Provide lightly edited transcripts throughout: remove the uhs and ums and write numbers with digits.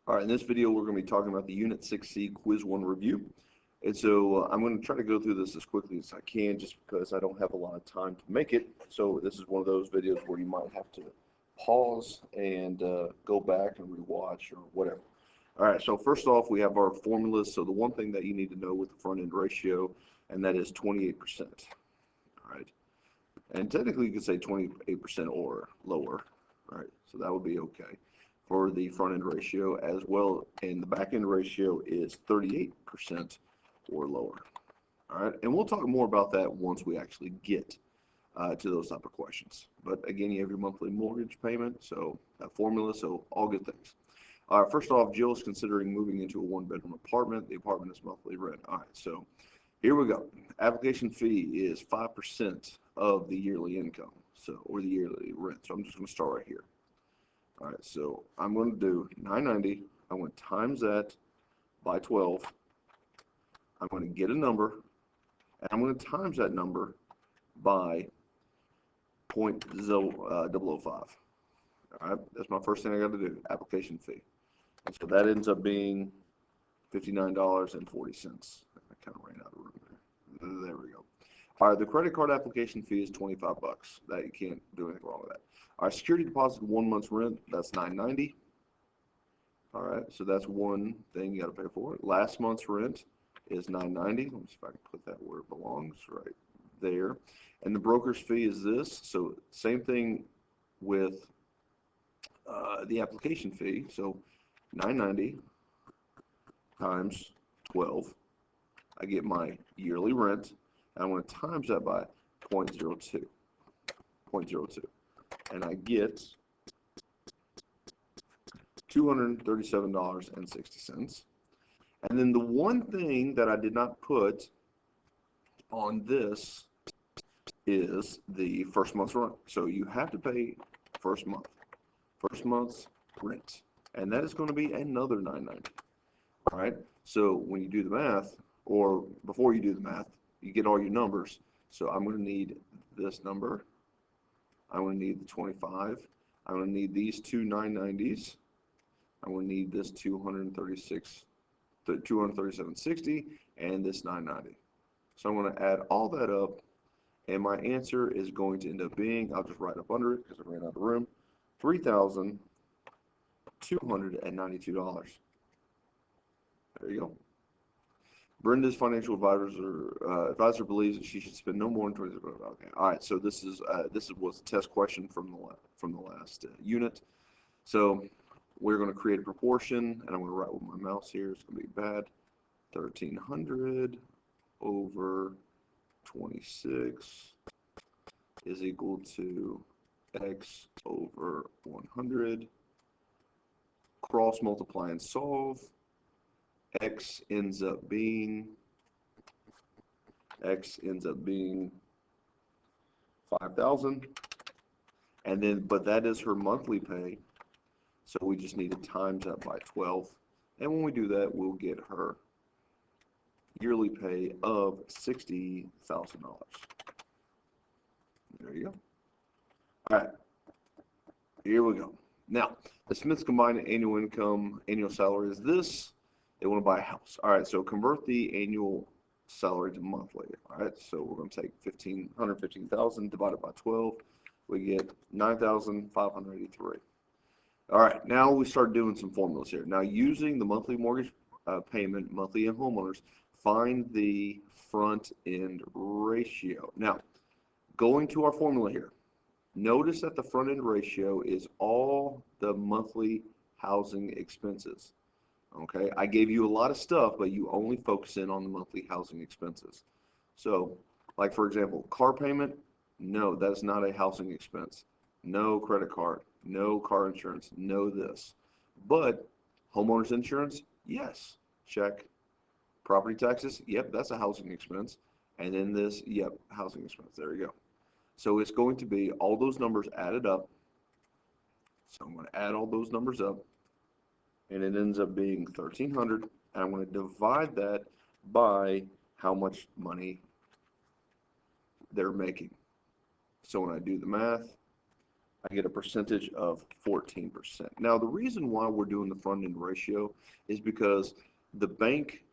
All right, in this video, we're going to be talking about the Unit 6C Quiz 1 review. And so I'm going to try to go through this as quickly as I can just because I don't have a lot of time to make it. So this is one of those videos where you might have to pause and go back and rewatch or whatever. All right, so first off, we have our formulas. So the one thing that you need to know with the front-end ratio, and that is 28%. All right, and technically you could say 28% or lower. All right, so that would be okay for the front-end ratio as well, and the back-end ratio is 38% or lower. All right, and we'll talk more about that once we actually get to those type of questions. But again, you have your monthly mortgage payment, so that formula, so all good things. First off, Jill is considering moving into a one-bedroom apartment. The apartment is monthly rent. All right, so here we go. Application fee is 5% of the yearly income, so or the yearly rent. So I'm just going to start right here. All right, so I'm going to do 990. I'm going to times that by 12. I'm going to get a number, and I'm going to times that number by 0.005. All right, that's my first thing I got to do, application fee. And so that ends up being $59.40. I kind of ran out of room there. There we go. All right, the credit card application fee is $25. That you can't do anything wrong with that. All right, security deposit 1 month's rent, that's $990. All right, so that's one thing you got to pay for. Last month's rent is $990. Let me see if I can put that where it belongs, right there. And the broker's fee is this. So same thing with the application fee. So $990 times 12. I get my yearly rent. And I'm going to times that by 0.02. And I get $237.60. And then the one thing that I did not put on this is the first month's rent. So you have to pay first month's rent, and that is going to be another $990. All right. So when you do the math, or before you do the math, you get all your numbers. So I'm going to need this number. I'm going to need the 25. I'm going to need these two 990s. I'm going to need this 237.60 and this 990. So I'm going to add all that up, and my answer is going to end up being, I'll just write up under it because I ran out of room, $3,292. There you go. Brenda's financial advisor believes that she should spend no more than $20. Okay. All right. So this was a test question from the last unit. So we're going to create a proportion, and I'm going to write with my mouse here. It's going to be bad. 1,300 over 26 is equal to x over 100. Cross multiply and solve. X ends up being 5,000, and then but that is her monthly pay, so we just need to times that by 12, and when we do that, we'll get her yearly pay of $60,000. There you go. All right, here we go. Now, the Smiths' combined annual salary is this. They want to buy a house. All right, so convert the annual salary to monthly. All right, so we're going to take 115,000 divided by 12. We get 9,583. All right, now we start doing some formulas here. Now, using the monthly mortgage payment, monthly and homeowners, find the front end ratio. Now, going to our formula here, notice that the front end ratio is all the monthly housing expenses. Okay, I gave you a lot of stuff, but you only focus in on the monthly housing expenses. So, like for example, car payment, no, that's not a housing expense. No credit card, no car insurance, no this. But homeowners insurance, yes, check. Property taxes, yep, that's a housing expense. And then this, yep, housing expense. There you go. So it's going to be all those numbers added up. So I'm going to add all those numbers up, and it ends up being 1,300, and I'm going to divide that by how much money they're making. So when I do the math, I get a percentage of 14%. Now, the reason why we're doing the front-end ratio is because the bank,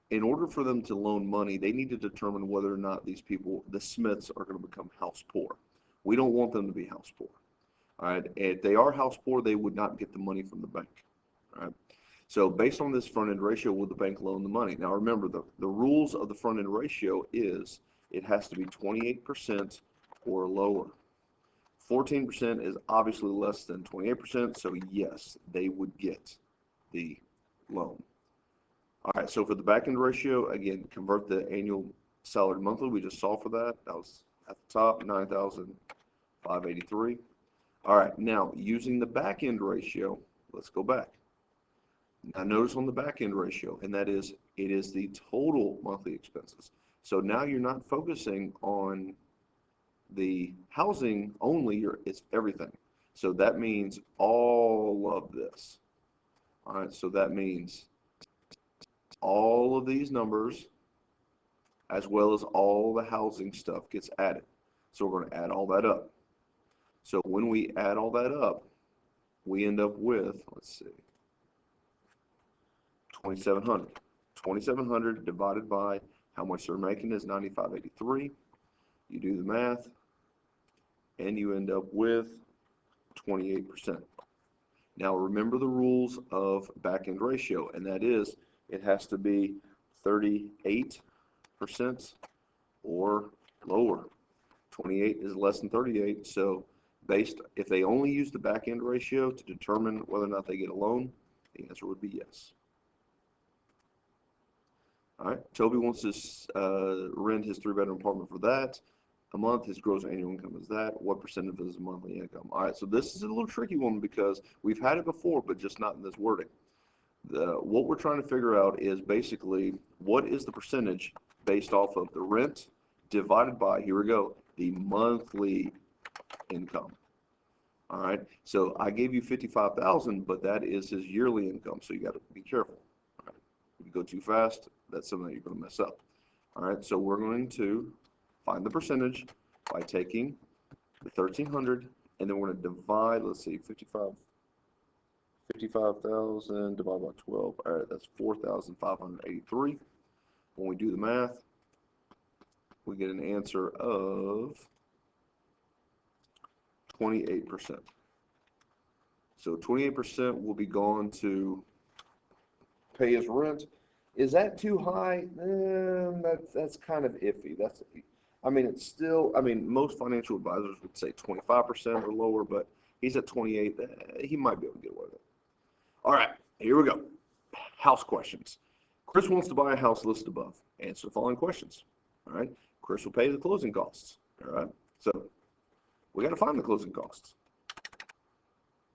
in order for them to loan money, they need to determine whether or not these people, the Smiths, are going to become house poor. We don't want them to be house poor. All right. If they are house poor, they would not get the money from the bank. All right. So based on this front-end ratio, will the bank loan the money? Now, remember, the rules of the front-end ratio is it has to be 28% or lower. 14% is obviously less than 28%, so yes, they would get the loan. All right, so for the back-end ratio, again, convert the annual salary to monthly. We just saw for that. That was at the top, 9,583. All right, now using the back-end ratio, let's go back. Now notice on the back-end ratio, and that is, it is the total monthly expenses. So now you're not focusing on the housing only, it's everything. So that means all of this. All right, so that means all of these numbers, as well as all the housing stuff, gets added. So we're going to add all that up. So when we add all that up, we end up with, let's see, 2,700. 2,700 divided by how much they're making is 9,583. You do the math, and you end up with 28%. Now remember the rules of back-end ratio, and that is it has to be 38% or lower. 28 is less than 38, so if they only use the back-end ratio to determine whether or not they get a loan, the answer would be yes. All right, Toby wants to rent his 3-bedroom apartment for that a month. His gross annual income is that. What percent of his monthly income? All right, so this is a little tricky one because we've had it before, but just not in this wording. What we're trying to figure out is basically what is the percentage based off of the rent divided by, here we go, the monthly income. All right, so I gave you 55,000, but that is his yearly income, so you got to be careful. All right, if you go too fast, that's something that you're going to mess up. All right, so we're going to find the percentage by taking the 1,300, and then we're going to divide, let's see, 55,000 divided by 12. All right, that's 4,583. When we do the math, we get an answer of 28%. So 28% will be gone to pay his rent. Is that too high? That's kind of iffy. It's still, most financial advisors would say 25% or lower, but he's at 28. He might be able to get away with it. All right, here we go. House questions. Chris wants to buy a house listed above. Answer the following questions. All right, Chris will pay the closing costs. All right, so we got to find the closing costs.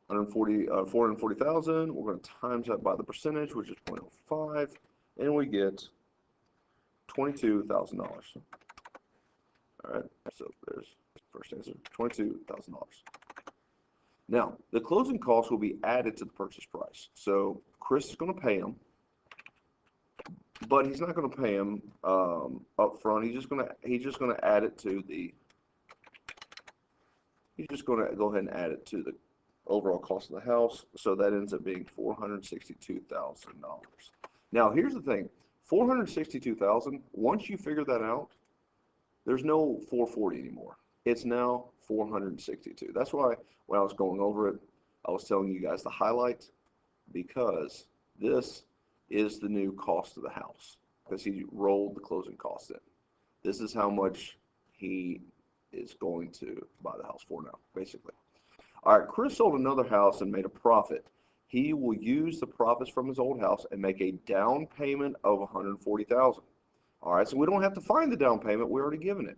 440,000. We're going to times that by the percentage, which is 0.05, and we get $22,000. All right, so there's the first answer, $22,000. Now, the closing costs will be added to the purchase price. So Chris is going to pay him, but he's not going to pay him up front. He's just going to add it to the. He's just going to go ahead and add it to the overall cost of the house. So that ends up being $462,000. Now, here's the thing: $462,000. Once you figure that out, there's no 440 anymore. It's now 462. That's why when I was going over it, I was telling you guys to highlight, because this is the new cost of the house, because he rolled the closing costs in. This is how much he is going to buy the house for now, basically. All right, Chris sold another house and made a profit. He will use the profits from his old house and make a down payment of $140,000. All right, so we don't have to find the down payment. We're already given it.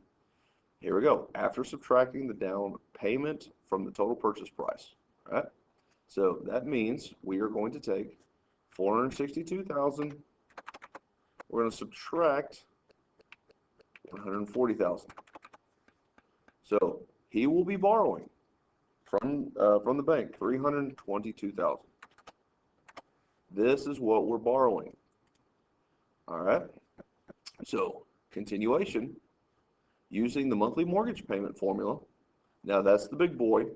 Here we go. After subtracting the down payment from the total purchase price. All right, so that means we are going to take $462,000. We're going to subtract $140,000. So he will be borrowing from the bank $322,000. This is what we're borrowing. All right. So continuation, using the monthly mortgage payment formula. Now that's the big boy.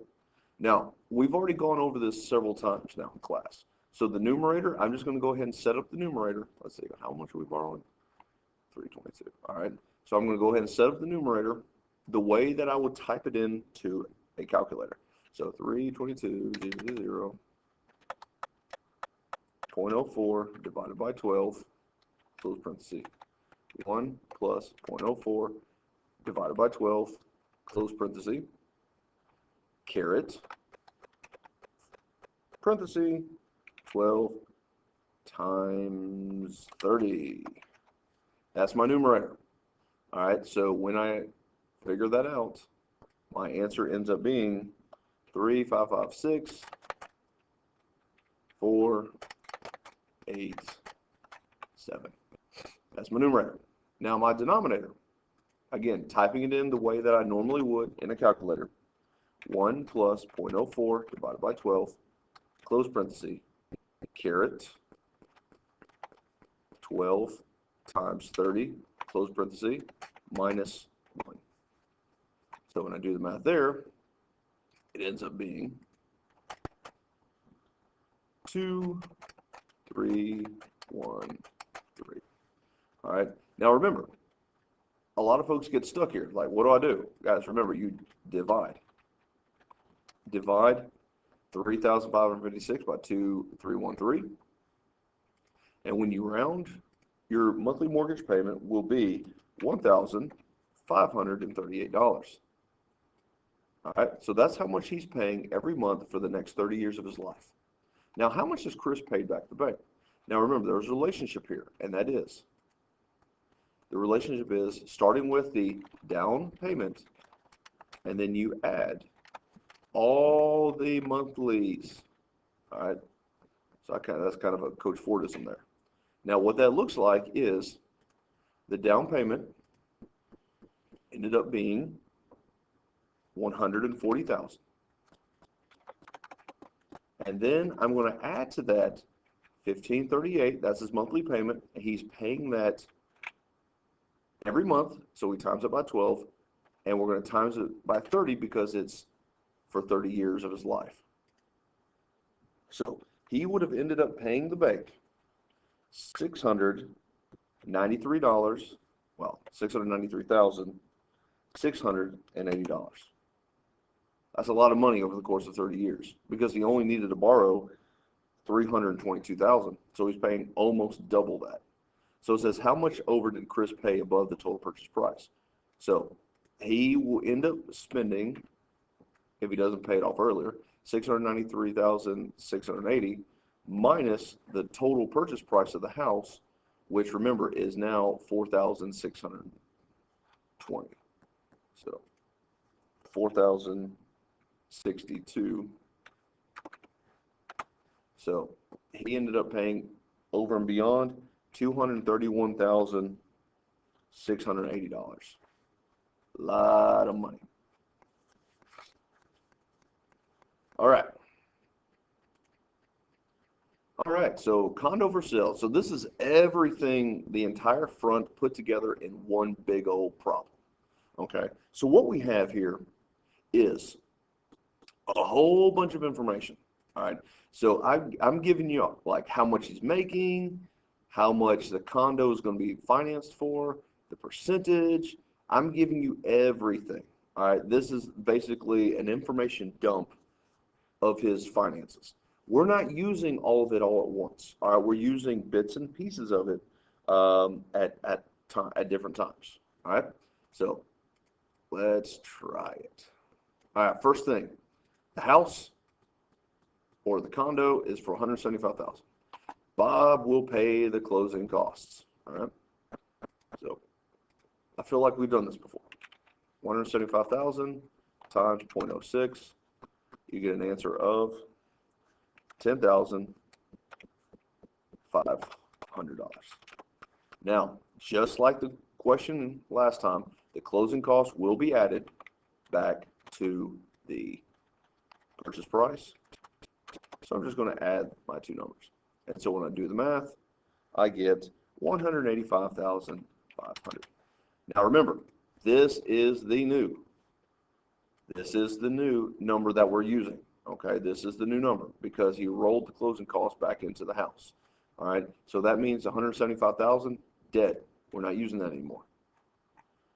Now, we've already gone over this several times now in class. So the numerator, I'm just going to go ahead and set up the numerator. Let's see, how much are we borrowing? 322. All right. So I'm going to go ahead and set up the numerator the way that I would type it into a calculator. So 322, 0.04 divided by 12, close parenthesis. 1 plus 0.04 divided by 12, close parenthesis, caret, parenthesis, 12 times 30. That's my numerator. All right, so when I figure that out, my answer ends up being 3,556, 4, 8, 7. That's my numerator. Now my denominator, again, typing it in the way that I normally would in a calculator. 1 plus 0.04 divided by 12, close parenthesis, caret, 12 times 30, close parenthesis, minus 1. So when I do the math there, it ends up being 2, 3, 1, 3. All right. Now remember, a lot of folks get stuck here. Like, what do? Guys, remember, you divide. Divide 3,556 by 2,313. And when you round, your monthly mortgage payment will be $1,538. All right, so that's how much he's paying every month for the next 30 years of his life. Now, how much has Chris paid back the bank? Now, remember, there's a relationship here, and that is, the relationship is starting with the down payment, and then you add all the monthlies. All right, so that's kind of a Coach Fordism there. Now, what that looks like is the down payment ended up being $140,000, and then I'm going to add to that $1,538. That's his monthly payment. He's paying that every month, so we times it by 12, and we're going to times it by 30 because it's for 30 years of his life. So he would have ended up paying the bank $693, well, $693,680. That's a lot of money over the course of 30 years because he only needed to borrow $322,000, so he's paying almost double that. So it says, how much over did Chris pay above the total purchase price? So he will end up spending, if he doesn't pay it off earlier, $693,680 minus the total purchase price of the house, which remember is now $4,620. So 4,062. So he ended up paying over and beyond $231,680. A lot of money. All right. All right, so condo for sale. So this is everything, the entire front put together in one big old problem. Okay, so what we have here is a whole bunch of information. All right, so I'm giving you like how much he's making, how much the condo is going to be financed for, the percentage. I'm giving you everything. All right, this is basically an information dump of his finances. We're not using all of it all at once. All right, we're using bits and pieces of it at different times. All right, so let's try it. All right, first thing, the house or the condo is for $175,000. Bob will pay the closing costs. All right, so I feel like we've done this before. 175,000 times 0.06, you get an answer of $10,500. Now, just like the question last time, the closing costs will be added back to the purchase price. So I'm just going to add my two numbers. And so when I do the math, I get $185,500. Now remember, this is the new number that we're using. Okay, this is the new number because he rolled the closing costs back into the house. All right, so that means 175,000 dead. We're not using that anymore.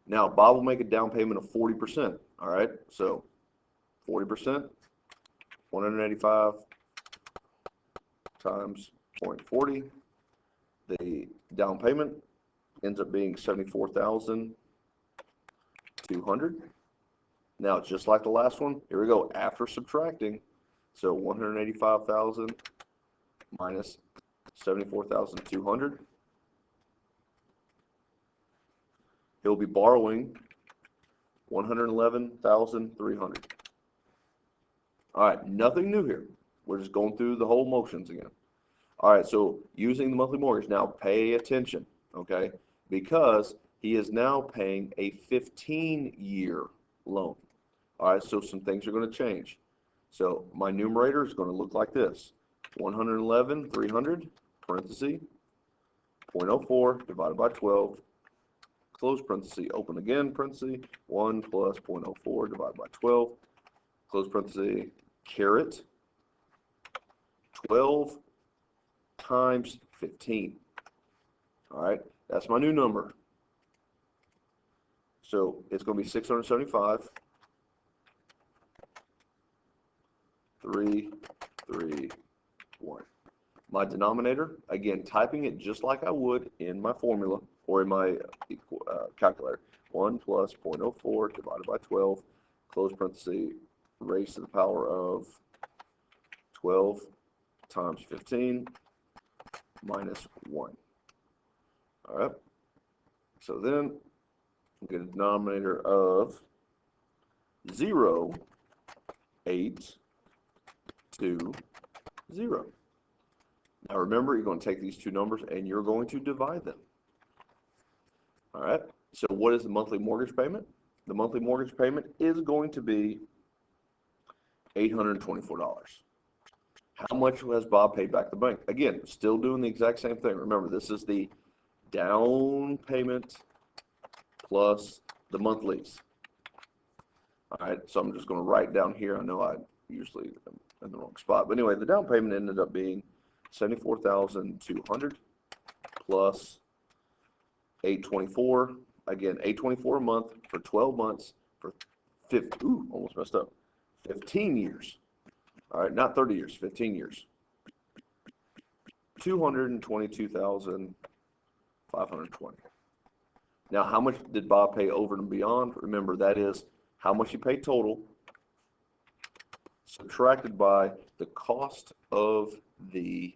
Now, Bob will make a down payment of 40%. All right, so 40%, 185 times 0.40. The down payment ends up being 74,200. Now, just like the last one, here we go, after subtracting. So 185,000 minus 74,200. He'll be borrowing 111,300. All right, nothing new here. We're just going through the whole motions again. All right, so using the monthly mortgage, now pay attention, okay? Because he is now paying a 15-year loan. All right, so some things are going to change. So my numerator is going to look like this. 111,300, parenthesis, 0.04 divided by 12, close parenthesis, open again, parenthesis, 1 plus 0.04 divided by 12, close parenthesis, caret, 12 times 15. All right, that's my new number. So it's going to be 675. 3, 3, 1. My denominator, again, typing it just like I would in my formula or in my calculator. 1 plus 0.04 divided by 12, close parenthesis, raised to the power of 12 times 15 minus 1. All right. So then we get a denominator of 0, 8, 2, 0. Now remember, you're going to take these two numbers and you're going to divide them. All right, so what is the monthly mortgage payment? The monthly mortgage payment is going to be $824. How much has Bob paid back the bank? Again, still doing the exact same thing. Remember, this is the down payment plus the monthlies. All right, so I'm just going to write down here. I know I usually am in the wrong spot. But anyway, the down payment ended up being 74,200 plus 824. Again, 824 a month for 12 months for 50. Ooh, almost messed up. 15 years. All right, not 30 years, 15 years. 222,520. Now, how much did Bob pay over and beyond? Remember, that is how much he paid total subtracted by the cost of the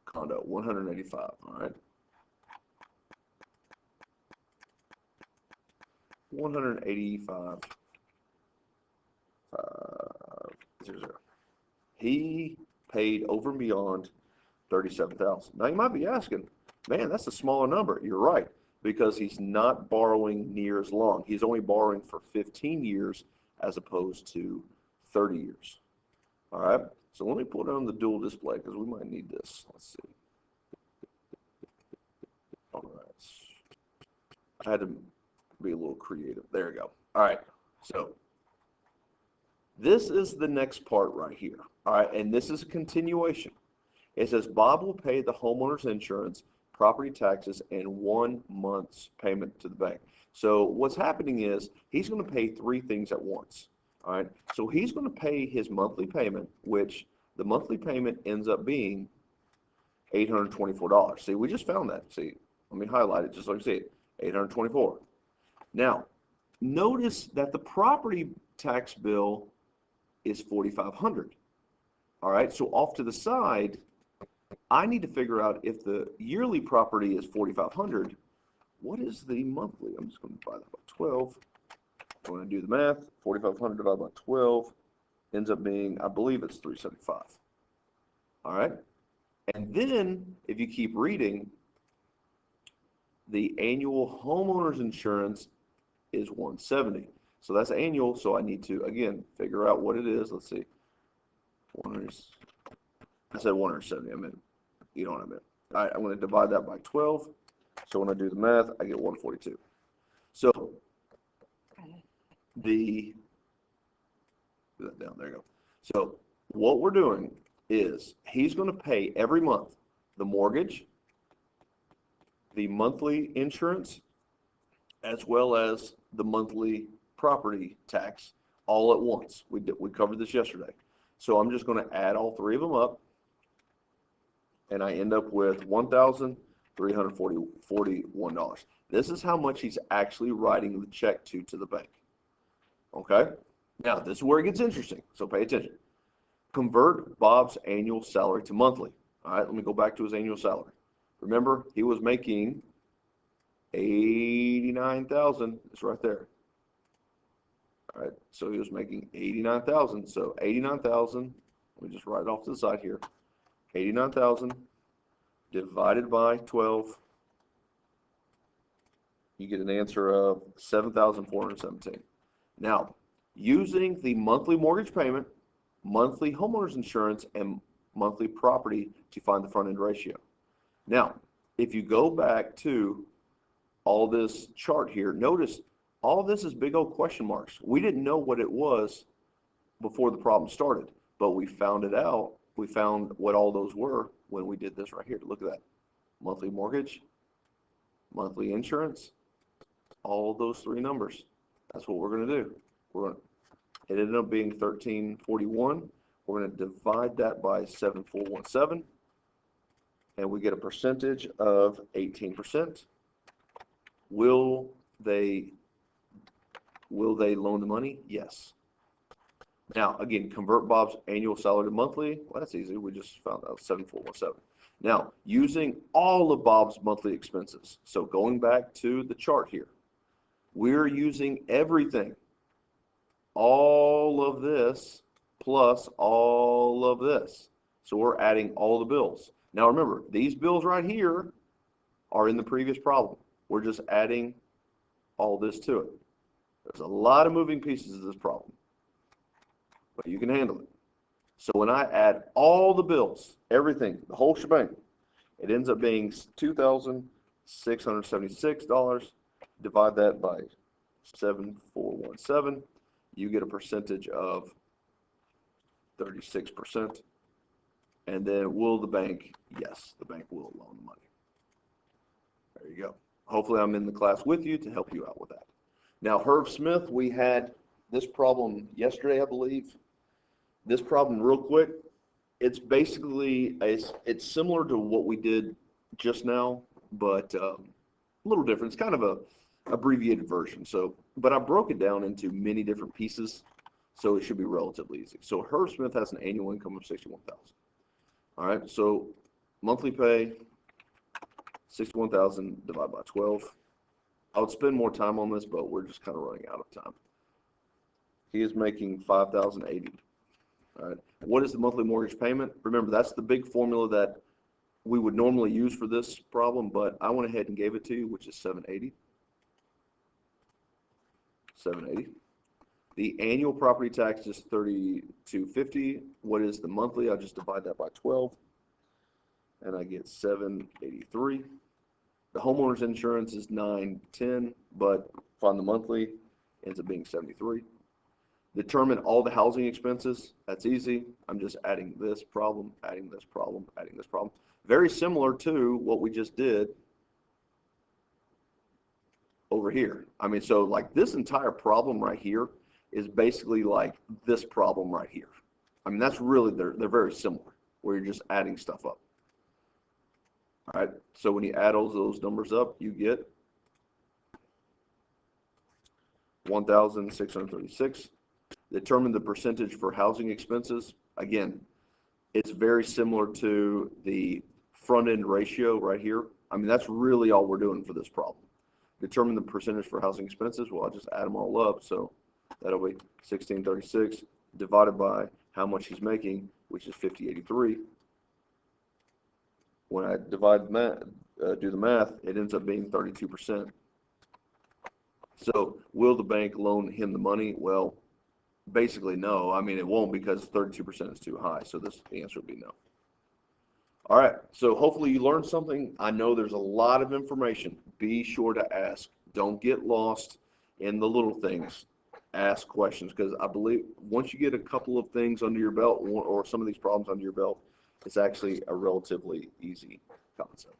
condo, 185, all right? 185, 0. He paid over and beyond 37,000. Now you might be asking, man, that's a smaller number. You're right, because he's not borrowing near as long. He's only borrowing for 15 years as opposed to 30 years. All right, so let me pull down the dual display because we might need this. Let's see. All right, I had to be a little creative. There we go. All right, so this is the next part right here. All right, and this is a continuation. It says Bob will pay the homeowner's insurance, property taxes, and 1 month's payment to the bank. So what's happening is he's going to pay 3 things at once. All right, so he's going to pay his monthly payment, which the monthly payment ends up being $824. See, we just found that. See, let me highlight it just so you see it. 824. Now, notice that the property tax bill is $4,500. All right, so off to the side, I need to figure out if the yearly property is $4,500, what is the monthly? I'm just going to divide that by 12. I'm going to do the math. 4,500 divided by 12 ends up being, I believe it's 375. All right, and then if you keep reading, the annual homeowner's insurance is $170. So that's annual, so I need to, again, figure out what it is. Let's see. I said 170. I meant, you know what I meant. All right, I'm going to divide that by 12. So when I do the math, I get 142. So the Do that down. There you go. So what we're doing is he's going to pay every month the mortgage, the monthly insurance, as well as the monthly property tax all at once. We covered this yesterday. So I'm just going to add all three of them up, and I end up with $1,341. This is how much he's actually writing the check to the bank. Okay? Now, this is where it gets interesting, so pay attention. Convert Bob's annual salary to monthly. All right, let me go back to his annual salary. Remember, he was making $89,000. It's right there. All right, so he was making $89,000. So 89,000. Let me just write it off to the side here. 89,000 divided by 12. You get an answer of 7,417. Now, using the monthly mortgage payment, monthly homeowners insurance, and monthly property to find the front end ratio. Now, if you go back to all this chart here, notice all this is big old question marks. We didn't know what it was before the problem started, but we found it out. We found what all those were when we did this right here. Look at that. Monthly mortgage, monthly insurance, all those three numbers. That's what we're going to do. It ended up being 1341. We're going to divide that by 7417, and we get a percentage of 18%. Will they loan the money? Yes. Now, again, convert Bob's annual salary to monthly. Well, that's easy. We just found out 7417. Now, using all of Bob's monthly expenses. So going back to the chart here, we're using everything. All of this plus all of this. So we're adding all the bills. Now remember, these bills right here are in the previous problem. We're just adding all this to it. There's a lot of moving pieces of this problem, but you can handle it. So when I add all the bills, everything, the whole shebang, it ends up being $2,676. Divide that by 7417. You get a percentage of 36%. And then will the bank? Yes, the bank will loan the money. There you go. Hopefully I'm in the class with you to help you out with that. Now, Herb Smith, we had this problem yesterday, I believe. This problem real quick, it's basically, it's similar to what we did just now, but a little different. It's kind of a abbreviated version. So, but I broke it down into many different pieces, so it should be relatively easy. So Herb Smith has an annual income of $61,000. All right, so monthly pay, $61,000 divided by 12. I would spend more time on this, but we're just kind of running out of time. He is making $5,080. All right, what is the monthly mortgage payment? Remember, that's the big formula that we would normally use for this problem, but I went ahead and gave it to you, which is $780. $780. The annual property tax is $32.50. What is the monthly? I just divide that by 12, and I get $783. The homeowner's insurance is $910, but find the monthly, ends up being $73. Determine all the housing expenses. That's easy. I'm just adding this problem, adding this problem, adding this problem. Very similar to what we just did over here. I mean, so like this entire problem right here is basically like this problem right here. I mean, that's really, they're very similar, where you're just adding stuff up. All right, so when you add all those numbers up, you get 1,636. Determine the percentage for housing expenses. Again, it's very similar to the front end ratio right here. I mean, that's really all we're doing for this problem. Determine the percentage for housing expenses. Well, I'll just add them all up. So that'll be 1,636 divided by how much he's making, which is 5083. When I divide do the math, it ends up being 32%. So will the bank loan him the money? Well, basically no. I mean, it won't, because 32% is too high. So the answer would be no. All right, so hopefully you learned something. I know there's a lot of information. Be sure to ask. Don't get lost in the little things. ask questions, because I believe once you get a couple of things under your belt, or some of these problems under your belt, it's actually a relatively easy concept.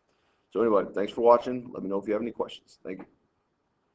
So anyway, thanks for watching. Let me know if you have any questions. Thank you.